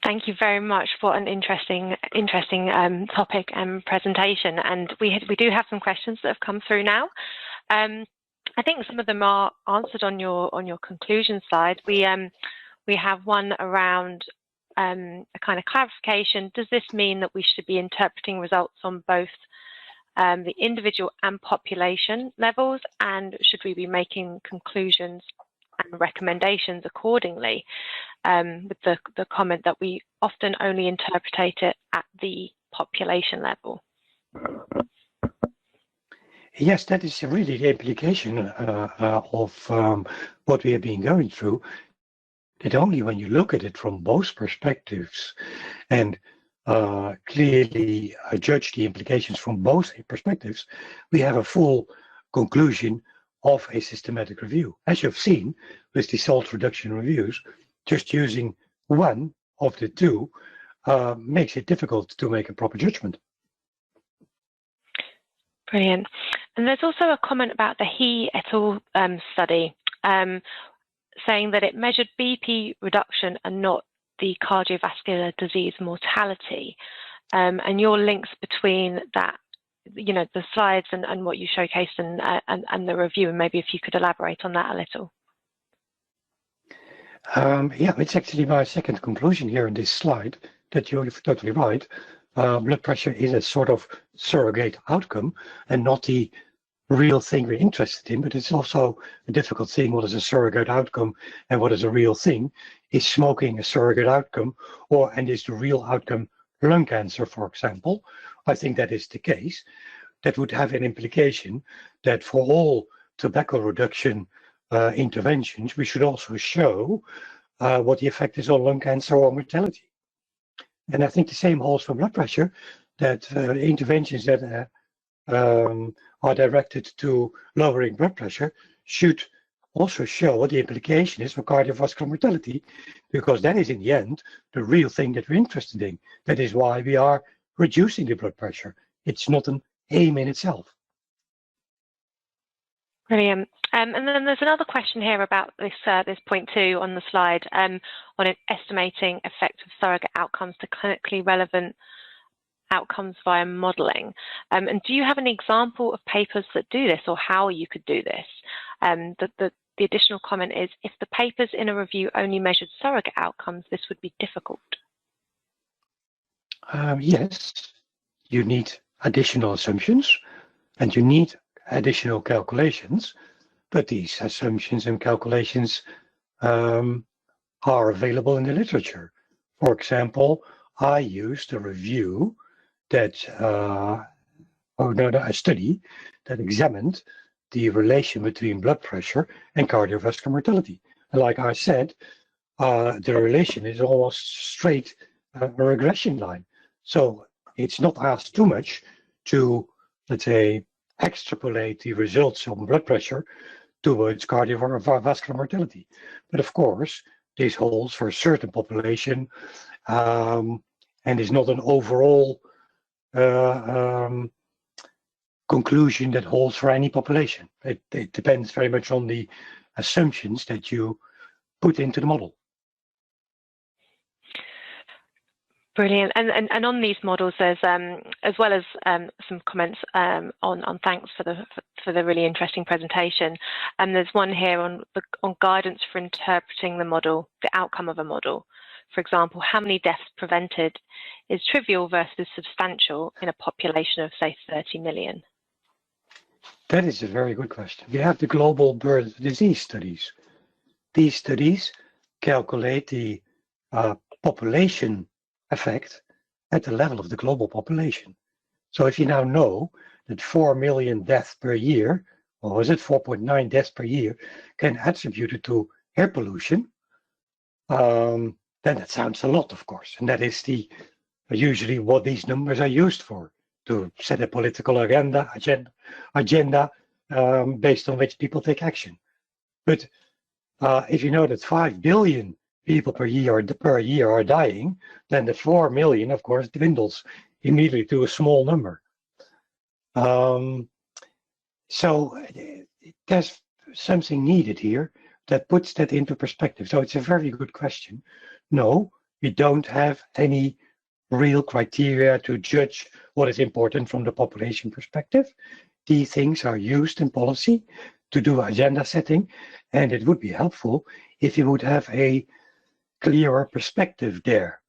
Thank you very much for an interesting topic and presentation. And we do have some questions that have come through now. I think some of them are answered on your conclusion slide. We have one around a kind of clarification. Does this mean that we should be interpreting results on both the individual and population levels, and should we be making conclusions and recommendations accordingly? With the comment that we often only interpret it at the population level. Yes, that is really the implication of what we have been going through. That only when you look at it from both perspectives and clearly judge the implications from both perspectives, we have a full conclusion of a systematic review. As you've seen with the salt reduction reviews, just using one of the two makes it difficult to make a proper judgment. Brilliant. And there's also a comment about the He et al. Study, saying that it measured BP reduction and not the cardiovascular disease mortality. And your links between that, you know, the slides and what you showcased and the review, and maybe if you could elaborate on that a little. Yeah, it's actually my second conclusion here in this slide, that you're totally right. Blood pressure is a sort of surrogate outcome and not the real thing we're interested in, but it's also a difficult thing. What is a surrogate outcome and what is a real thing? Is smoking a surrogate outcome, and is the real outcome lung cancer, for example? I think that is the case. That would have an implication that for all tobacco reduction interventions, we should also show what the effect is on lung cancer or mortality. And I think the same holds for blood pressure, that interventions that are directed to lowering blood pressure should also show what the implication is for cardiovascular mortality, because that is in the end the real thing that we're interested in. That is why we are reducing the blood pressure. It's not an aim in itself. Brilliant. And then there's another question here about this point 2 on the slide, on estimating effect of surrogate outcomes to clinically relevant outcomes via modelling. And do you have an example of papers that do this, or how you could do this? The additional comment is, if the papers in a review only measured surrogate outcomes, this would be difficult. Yes, you need additional assumptions and you need additional calculations, but these assumptions and calculations are available in the literature. For example, I used a review that, a study that examined the relation between blood pressure and cardiovascular mortality. And like I said, the relation is almost straight a regression line. So it's not asked too much to, let's say, extrapolate the results of blood pressure towards cardiovascular mortality. But of course, this holds for a certain population and is not an overall conclusion that holds for any population. It depends very much on the assumptions that you put into the model. Brilliant. And on these models, there's as well as some comments on thanks for the really interesting presentation. And there's one here on guidance for interpreting the model, the outcome of a model. For example, how many deaths prevented is trivial versus substantial in a population of, say, 30 million? That is a very good question. We have the global burden of disease studies. These studies calculate the population effect at the level of the global population. So if you now know that 4 million deaths per year, or is it 4.9 deaths per year, can attribute it to air pollution, then that sounds a lot, of course. And that is usually what these numbers are used for, to set a political agenda based on which people take action. But if you know that 5 billion people per year are dying, then the 4 million, of course, dwindles immediately to a small number. So there's something needed here that puts that into perspective. So it's a very good question. No, We don't have any real criteria to judge what is important from the population perspective. These things are used in policy to do agenda setting, and it would be helpful if you would have a clearer perspective there.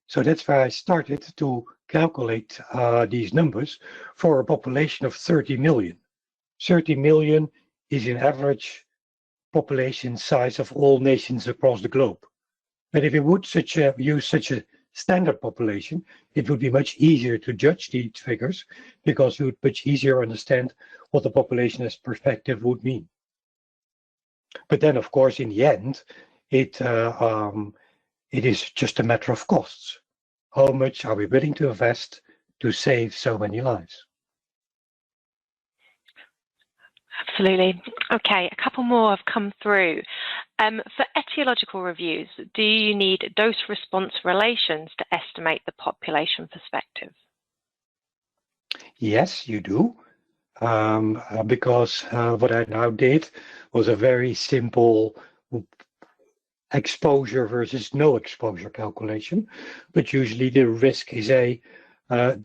So that's why I started to calculate these numbers for a population of 30 million. 30 million is an average population size of all nations across the globe. But if you would use such a standard population, it would be much easier to judge these figures because you would much easier understand what the population as perspective would mean. But then, of course, in the end, it is just a matter of costs. How much are we willing to invest to save so many lives? Absolutely. Okay, a couple more have come through. For etiological reviews, do you need dose-response relations to estimate the population perspective? Yes, you do. Because what I now did was a very simple exposure versus no exposure calculation, but usually the risk is has a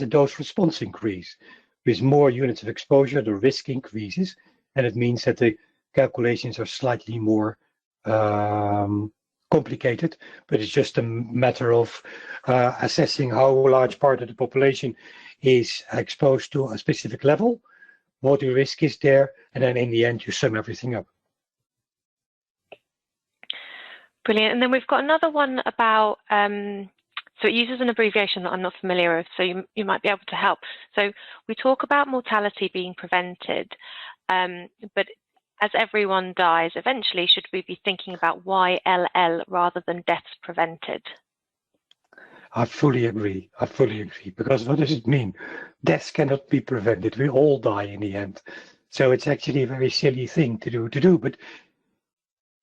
dose response increase. With more units of exposure, the risk increases, and it means that the calculations are slightly more complicated, but it's just a matter of assessing how large part of the population is exposed to a specific level, what the risk is there, and then in the end you sum everything up. Brilliant. And then we've got another one about, so it uses an abbreviation that I'm not familiar with, so you might be able to help. So we talk about mortality being prevented, but as everyone dies, eventually should we be thinking about YLL rather than deaths prevented? I fully agree. I fully agree. Because what does it mean? Deaths cannot be prevented. We all die in the end. So it's actually a very silly thing to do, but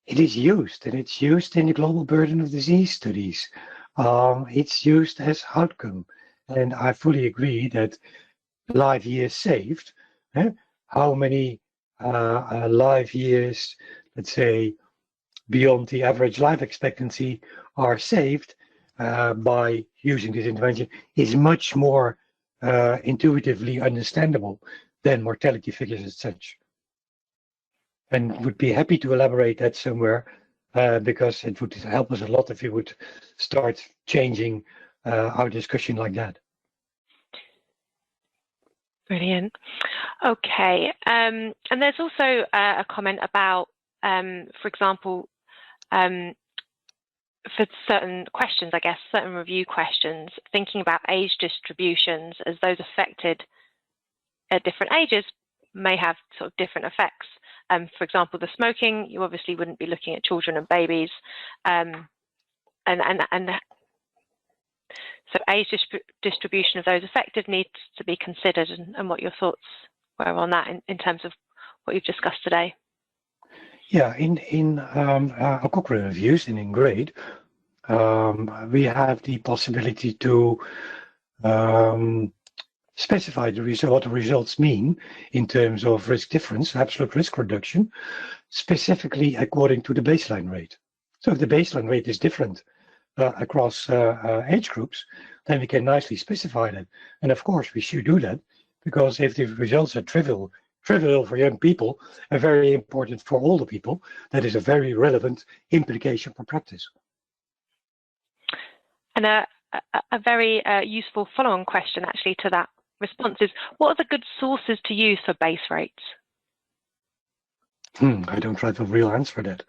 it is used, and it's used in the global burden of disease studies. It's used as outcome, and I fully agree that life years saved, how many life years, let's say, beyond the average life expectancy are saved by using this intervention is much more intuitively understandable than mortality figures as such. And would be happy to elaborate that somewhere because it would help us a lot if you would start changing our discussion like that. Brilliant. Okay. And there's also a comment about, for example, for certain questions, I guess, certain review questions, thinking about age distributions as those affected at different ages may have sort of different effects. For example, the smoking, you obviously wouldn't be looking at children and babies. And so age distribution of those affected needs to be considered, and what your thoughts were on that in terms of what you've discussed today. Yeah, in our Cochrane reviews and in grade, we have the possibility to specify what the results mean in terms of risk difference, absolute risk reduction, specifically according to the baseline rate. So if the baseline rate is different across age groups, then we can nicely specify that. And of course, we should do that, because if the results are trivial for young people and very important for older people, that is a very relevant implication for practice. And a very useful follow-on question actually to that response is, what are the good sources to use for base rates? I don't have a real answer for that.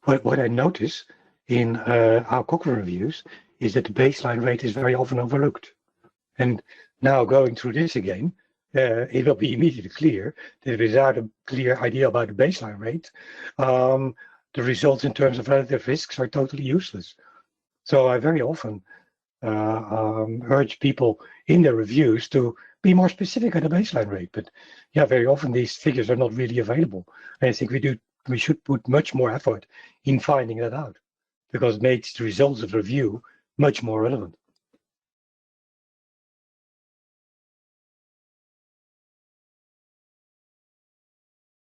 What I notice in our Cochrane reviews is that the baseline rate is very often overlooked. And now going through this again, it will be immediately clear that without a clear idea about the baseline rate, the results in terms of relative risks are totally useless. So I very often urge people in their reviews to be more specific on the baseline rate. But yeah, very often these figures are not really available. And I think we should put much more effort in finding that out, because it makes the results of the review much more relevant.